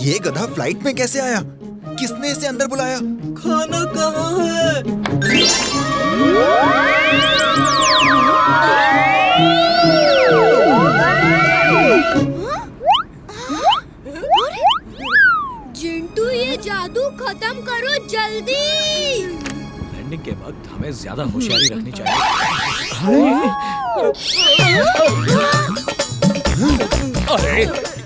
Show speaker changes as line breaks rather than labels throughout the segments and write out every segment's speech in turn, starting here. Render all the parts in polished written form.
ये गधा फ्लाइट में कैसे आया? किसने इसे अंदर बुलाया?
खाना कहाँ है?
चिंटू, ये जादू खत्म करो जल्दी।
लैंडिंग के वक्त हमें ज्यादा होशियारी रखनी चाहिए। अरे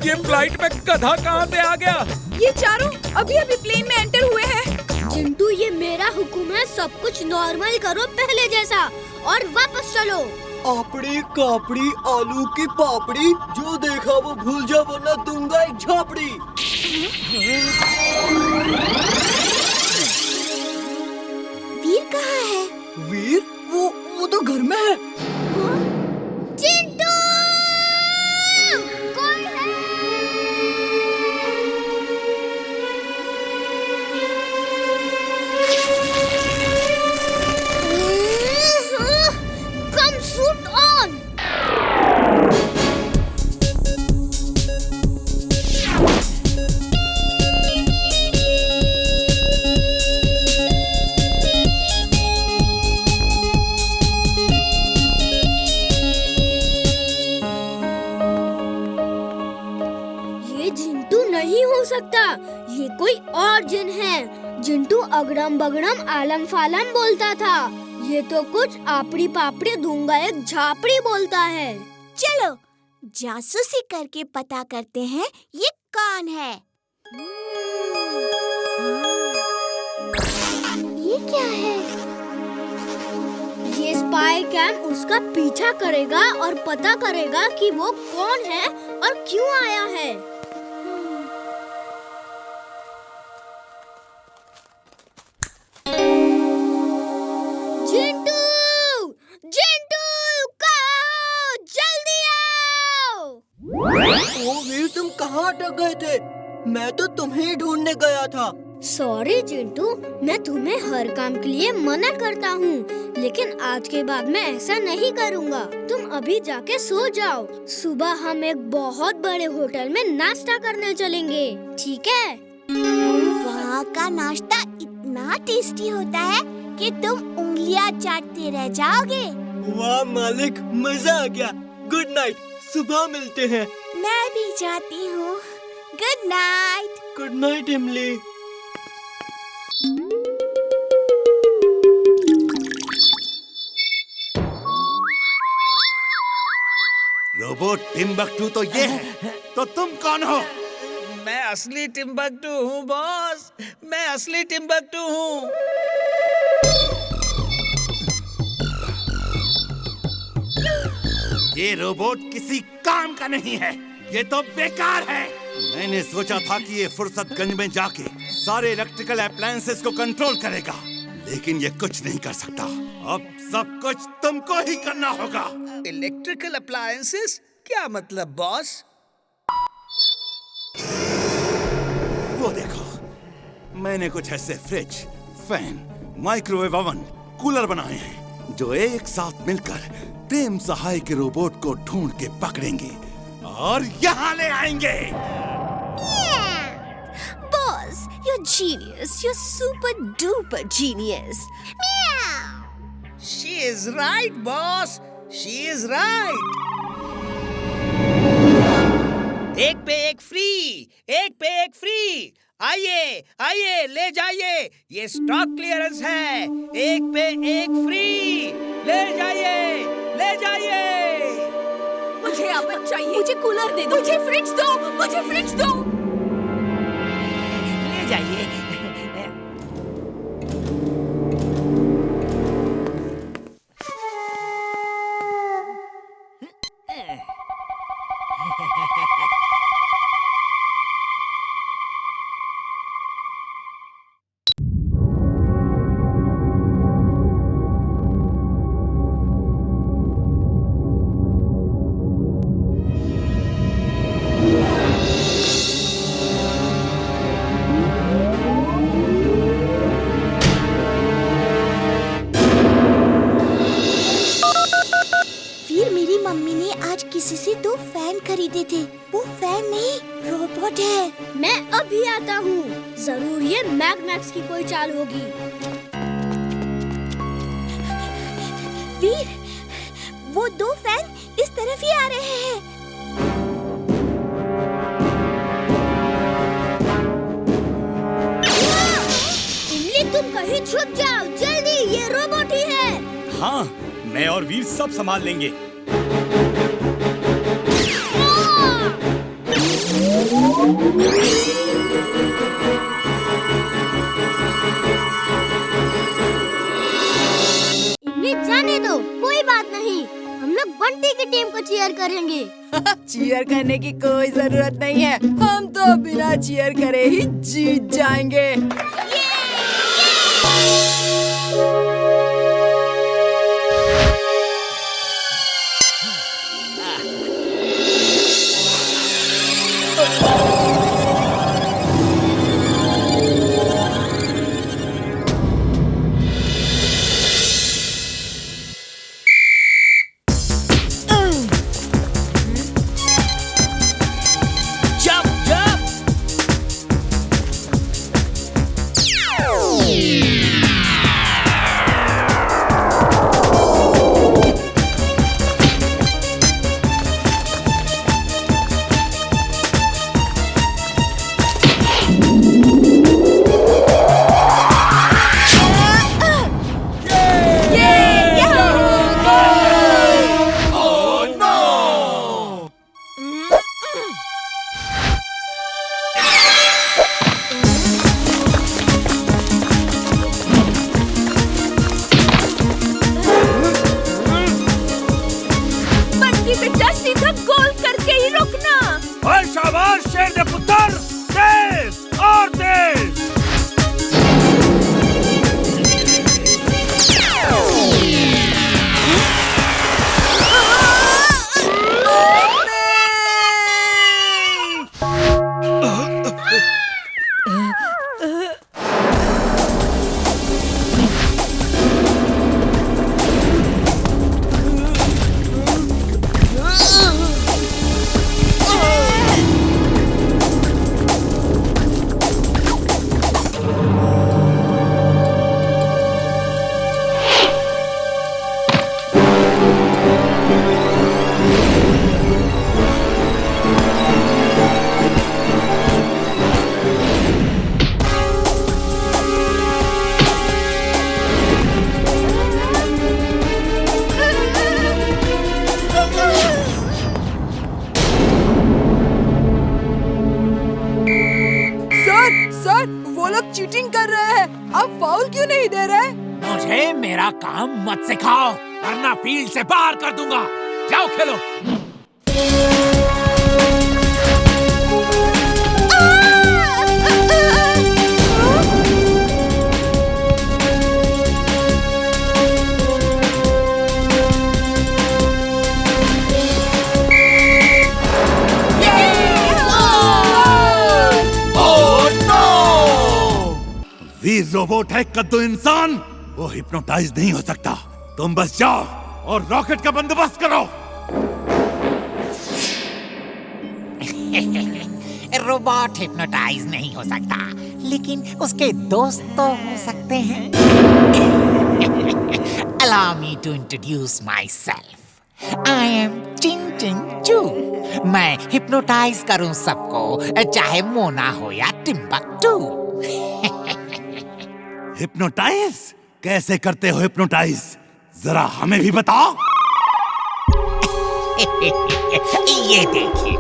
ये फ्लाइट में गधा कहाँ से आ गया?
ये चारों अभी अभी प्लेन में एंटर हुए हैं।
चिंटू, ये मेरा हुक्म है, सब कुछ नॉर्मल करो पहले जैसा और वापस चलो।
आपड़ी कापड़ी आलू की पापड़ी, जो देखा वो भूल जा वरना दूंगा एक झापड़ी।
वीर कहाँ है?
वीर? वो तो घर में है।
चिंटू! कौन है? Come suit on! ये चिंटू नहीं हो सकता, ये कोई और जिन है। चिंटू अगड़म बगड़म आलम फालम बोलता था, ये तो कुछ आपड़ी पापड़ी दूंगा एक झापड़ी बोलता है।
चलो जासूसी करके पता करते हैं ये कौन है।
ये क्या है? ये स्पाई कैम उसका पीछा करेगा और पता करेगा कि वो कौन है और क्यों आया है। जिंटू! जिंटू! कहाँ? जल्दी आओ!
ओ वीर, तुम कहाँ अटक गए थे? मैं तो तुम्हें ही ढूंढने गया था।
सॉरी चिंटू, मैं तुम्हें हर काम के लिए मना करता हूँ, लेकिन आज के बाद मैं ऐसा नहीं करूँगा। तुम अभी जाके सो जाओ, सुबह हम एक बहुत बड़े होटल में नाश्ता करने चलेंगे, ठीक है?
वहाँ का नाश्ता इतना टेस्टी होता है कि तुम उंगलियाँ चाटते रह जाओगे।
वाह मालिक, मजा आ गया। गुड नाइट, सुबह मिलते हैं।
मैं भी जाती हूँ। Good night.
गुड नाइट इमली।
रोबोट टिम्बकटू तो ये है, तो तुम कौन हो?
मैं असली टिम्बकटू हूँ बॉस, मैं असली टिम्बकटू हूँ।
ये रोबोट किसी काम का नहीं है, ये तो बेकार है। मैंने सोचा था कि ये फुर्सतगंज में जाके सारे इलेक्ट्रिकल अप्लायंसेस को कंट्रोल करेगा, लेकिन ये कुछ नहीं कर सकता। अब सब कुछ तुमको ही करना होगा।
Electrical appliances? क्या मतलब बॉस?
वो देखो, मैंने कुछ ऐसे fridge, fan, microwave oven, cooler बनाए हैं जो एक साथ मिलकर प्रेम सहाय के रोबोट को ढूंढ के पकड़ेंगे और यहाँ ले आएंगे।
Boss, you're genius. You're super duper genius. Meow.
She is right, boss. She is right. एक पे एक फ्री, एक पे एक फ्री। आइए, आइए, ले जाइए। ये स्टॉक क्लियरेंस है। एक पे एक फ्री। ले जाइए, ले जाइए।
मुझे अवन चाहिए, मुझे कूलर दे दो, मुझे फ्रिज दो, मुझे फ्रिज दो।
ले जाइए।
वो फैन नहीं, रोबोट है।
मैं अभी आता हूँ। जरूर ये मैग्नैक्स की कोई चाल होगी।
वीर, वो दो फैन इस तरफ ही आ रहे हैं।
इमली, तुम कहीं छुप जाओ जल्दी, ये रोबोट ही है।
हाँ, मैं और वीर सब संभाल लेंगे।
इमली, जाने दो, कोई बात नहीं। हम लोग बंटी की टीम को चीयर करेंगे।
चीयर करने की कोई जरूरत नहीं है, हम तो बिना चीयर करे ही जीत जाएंगे। सीधा गोल करके ही रोकना।
और शाबाश शेर दे पुत्र, तेज और तेज।
वो लोग चीटिंग कर रहे हैं, आप फाउल क्यों नहीं दे रहे?
मुझे मेरा काम मत सिखाओ, वरना फील्ड से बाहर कर दूंगा। जाओ खेलो।
वीर रोबोट है कद्दू इंसान, वो हिप्नोटाइज नहीं हो सकता। तुम बस जाओ और रॉकेट का बंदोबस्त करो।
रोबोट हिप्नोटाइज नहीं हो सकता, लेकिन उसके दोस्त तो हो सकते हैं। Allow me to introduce myself. I am Ching Ching Choo. मैं हिप्नोटाइज करूं सबको, चाहे मोना हो या टिम्बकटू।
हिप्नोटाइज? कैसे करते हो हिप्नोटाइज? जरा हमें भी बताओ।
ये देखिए,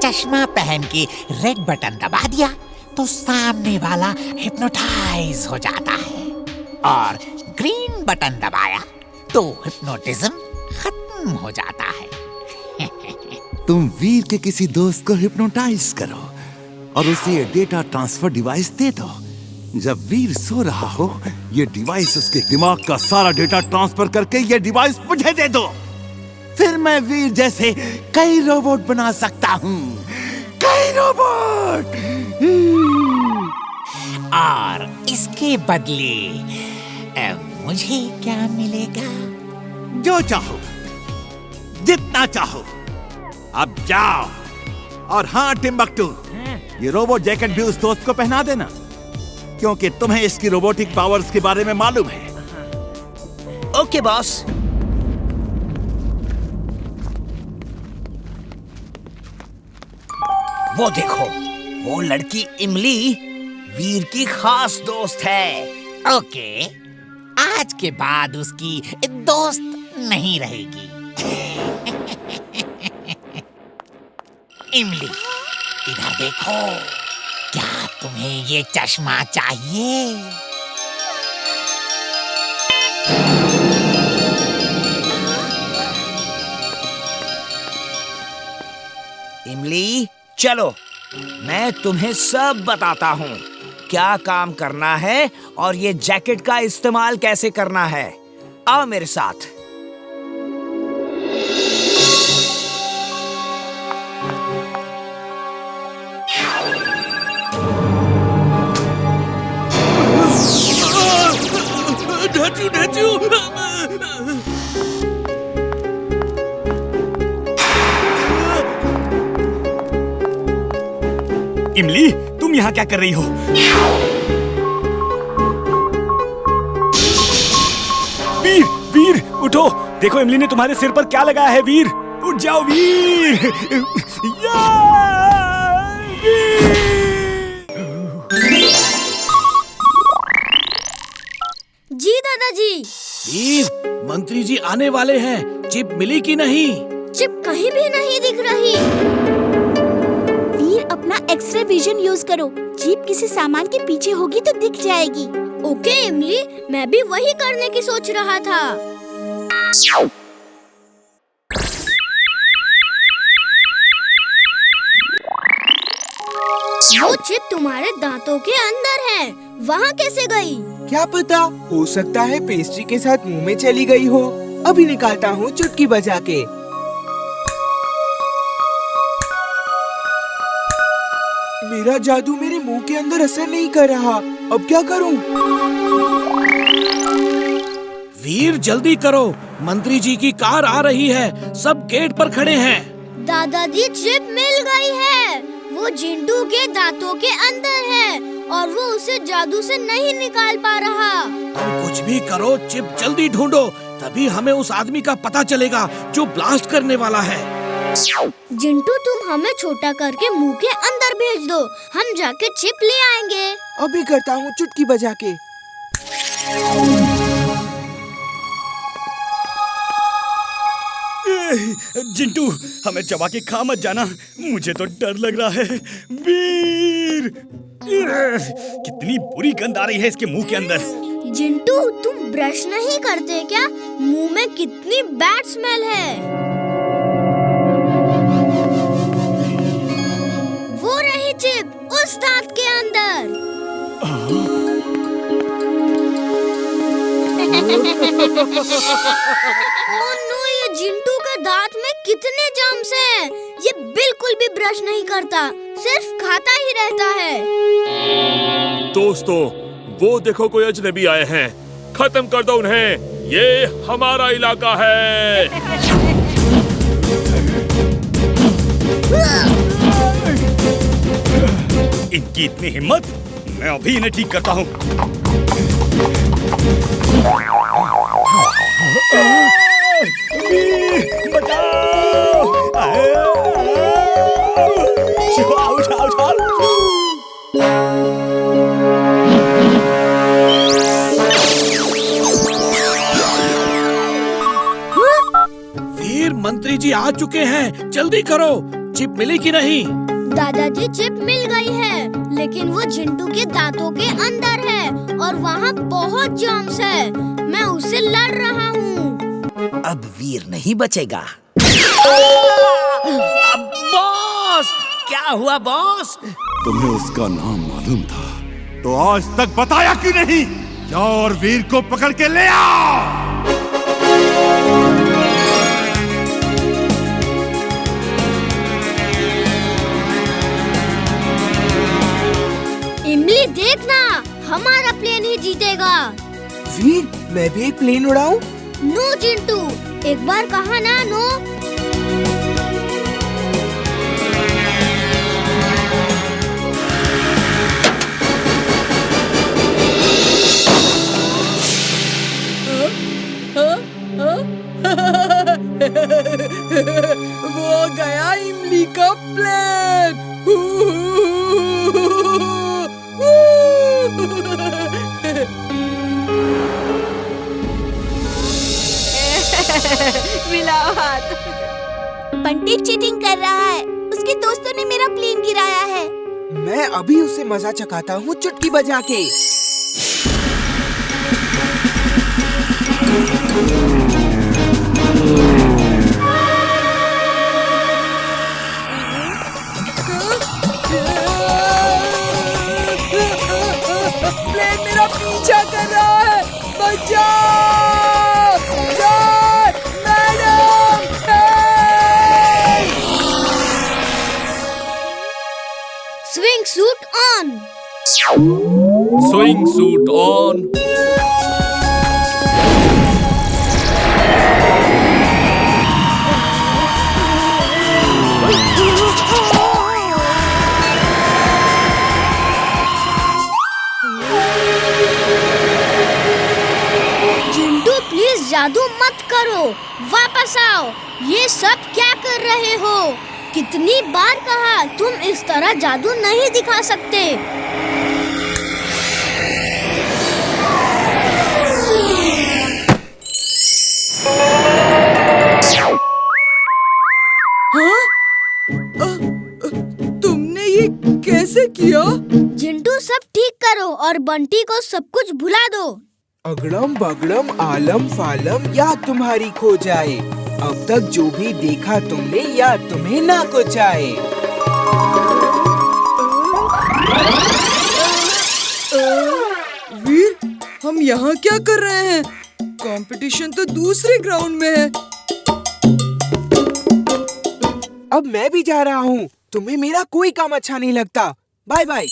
चश्मा पहन के रेड बटन दबा दिया तो सामने वाला हिप्नोटाइज हो जाता है, और ग्रीन बटन दबाया तो हिप्नोटिज्म खत्म हो जाता है।
तुम वीर के किसी दोस्त को हिप्नोटाइज करो और उसे ये डेटा ट्रांसफर डिवाइस दे दो। जब वीर सो रहा हो, ये डिवाइस उसके दिमाग का सारा डेटा ट्रांसफर करके ये डिवाइस मुझे दे दो। फिर मैं वीर जैसे कई रोबोट बना सकता हूँ, कई रोबोट।
और इसके बदले मुझे क्या मिलेगा?
जो चाहो, जितना चाहो। अब जाओ और हाँ टिम्बकटू, ये रोबोट जैकेट भी उस दोस्त को पहना देना, क्योंकि तुम्हें इसकी रोबोटिक पावर्स के बारे में मालूम है।
Okay boss. वो देखो, वो लड़की इमली वीर की खास दोस्त है।
ओके, आज के बाद उसकी दोस्त नहीं रहेगी। इमली, इधर देखो, क्या तुम्हें ये चश्मा चाहिए?
इमली, चलो मैं तुम्हें सब बताता हूँ क्या काम करना है और ये जैकेट का इस्तेमाल कैसे करना है। आओ मेरे साथ।
इमली, तुम यहाँ क्या कर रही हो? वीर, वीर, उठो! देखो इमली ने तुम्हारे सिर पर क्या लगाया है। वीर, उठ जाओ वीर! या! वीर!
जी दादाजी।
वीर, मंत्री जी आने वाले हैं। चिप मिली कि नहीं?
चिप कहीं भी नहीं दिख रही।
वीर, अपना एक्सरे विजन यूज करो। चिप किसी सामान के पीछे होगी तो दिख जाएगी।
ओके इमली, मैं भी वही करने की सोच रहा था। वो चिप तुम्हारे दांतों के अंदर है, वहाँ कैसे गई?
क्या पता, हो सकता है पेस्ट्री के साथ मुंह में चली गई हो। अभी निकालता हूँ चुटकी बजा के। मेरा जादू मेरे मुंह के अंदर असर नहीं कर रहा। अब क्या करूँ?
वीर, जल्दी करो, मंत्री जी की कार आ रही है। सब गेट पर खड़े हैं।
दादाजी, चिप मिल गई है। वो जिंटू के दांतों के अंदर है और वो उसे जादू से नहीं निकाल पा रहा।
तुम कुछ भी करो, चिप जल्दी ढूंढो, तभी हमें उस आदमी का पता चलेगा जो ब्लास्ट करने वाला है।
जिंटू, तुम हमें छोटा करके मुंह के अंदर भेज दो, हम जाके चिप ले आएंगे।
अभी करता हूँ चुटकी बजा के।
जिंटू, हमें चबा के खा मत जाना, मुझे तो डर लग रहा है। वीर, कितनी बुरी गंध आ रही है इसके मुंह के अंदर।
जिंटू, तुम ब्रश नहीं करते क्या? मुंह में कितनी बैड स्मेल है। वो रही चिप उस दांत के अंदर। ओह नो, ये जिंटू के दांत में कितने जर्म्स हैं। ये बिल्कुल भी ब्रश नहीं करता, सिर्फ खाता ही रहता है।
दोस्तों, वो देखो कोई अजनबी आए हैं। खत्म कर दो उन्हें, ये हमारा इलाका है।
इनकी इतनी हिम्मत, मैं अभी इन्हें ठीक करता हूँ। बचाओ! वीर, मंत्री जी आ चुके हैं, जल्दी करो। चिप मिली कि नहीं?
दादाजी, चिप मिल गई है, लेकिन वो जिंटू के दांतों के अंदर है और वहाँ बहुत जर्म्स है। मैं उससे लड़ रहा हूँ।
अब वीर नहीं बचेगा। बॉस, क्या हुआ बॉस?
तुम्हें उसका नाम मालूम था तो आज तक बताया क्यों नहीं? जाओ और वीर को पकड़ के ले आओ।
इमली, देखना, हमारा प्लेन ही जीतेगा।
वीर, मैं भी एक प्लेन उड़ाऊं?
नो जिंटू, एक बार कहा ना नो।
मिलाओ हाथ।
बंटी चीटिंग कर रहा है। उसके दोस्तों ने मेरा प्लेन गिराया है।
मैं अभी उसे मजा चखाता हूँ चुटकी बजा के।
प्लेन मेरा पीछा कर रहा है। बचाओ! Sir! Madam! Help!
Swing suit on.
Swing suit on.
Chintu please जादू मत करो, वापस आओ। ये सब क्या कर रहे हो? कितनी बार कहा तुम इस तरह जादू नहीं दिखा सकते।
तुमने ये कैसे किया?
चिंटू सब ठीक करो और बंटी को सब कुछ भुला दो।
अगड़म बगड़म आलम फालम याद तुम्हारी खो जाए। अब तक जो भी देखा तुमने याद तुम्हें ना कुछ आए।
वीर, हम यहाँ क्या कर रहे हैं? कंपटीशन तो दूसरे ग्राउंड में है।
अब मैं भी जा रहा हूँ। तुम्हें मेरा कोई काम अच्छा नहीं लगता। Bye bye.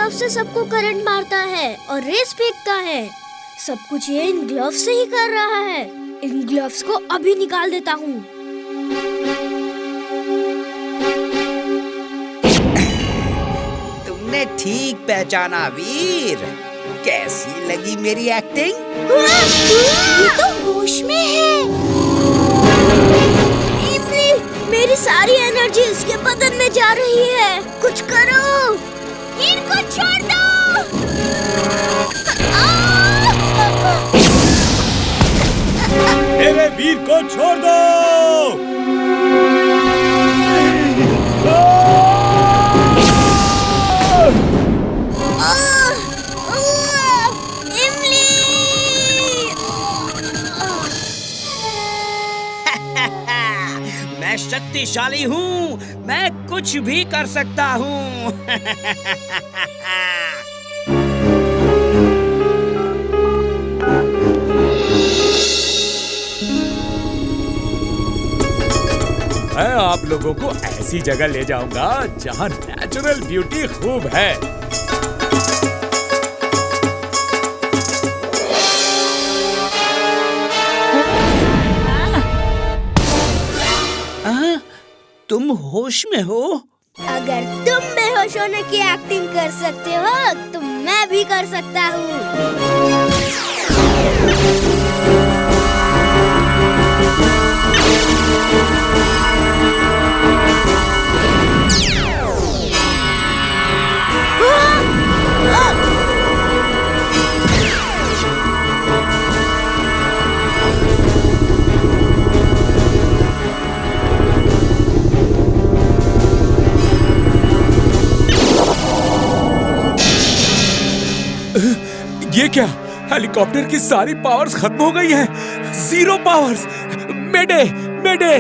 से सबको करंट मारता है और रेस फेंकता है। सब कुछ ये इन ग्लव्स से ही कर रहा है। इन ग्लव्स को अभी निकाल देता हूँ।
तुमने ठीक पहचाना वीर। कैसी लगी मेरी एक्टिंग?
ये तो होश में है।
इमली, मेरी सारी एनर्जी इसके बदन में जा रही है। कुछ करो।
वीर को छोड़ दो।
मेरे वीर को छोड़ दो।
इमली!
मैं शक्तिशाली हूँ। मैं कुछ भी कर सकता हूँ।
मैं आप लोगों को ऐसी जगह ले जाऊंगा जहां नेचुरल ब्यूटी खूब है।
तुम होश में हो?
अगर तुम बेहोश होने की एक्टिंग कर सकते हो तो मैं भी कर सकता हूँ।
ये क्या? हेलीकॉप्टर की सारी पावर्स खत्म हो गई हैं। 0 पावर्स। मेडे, मेडे।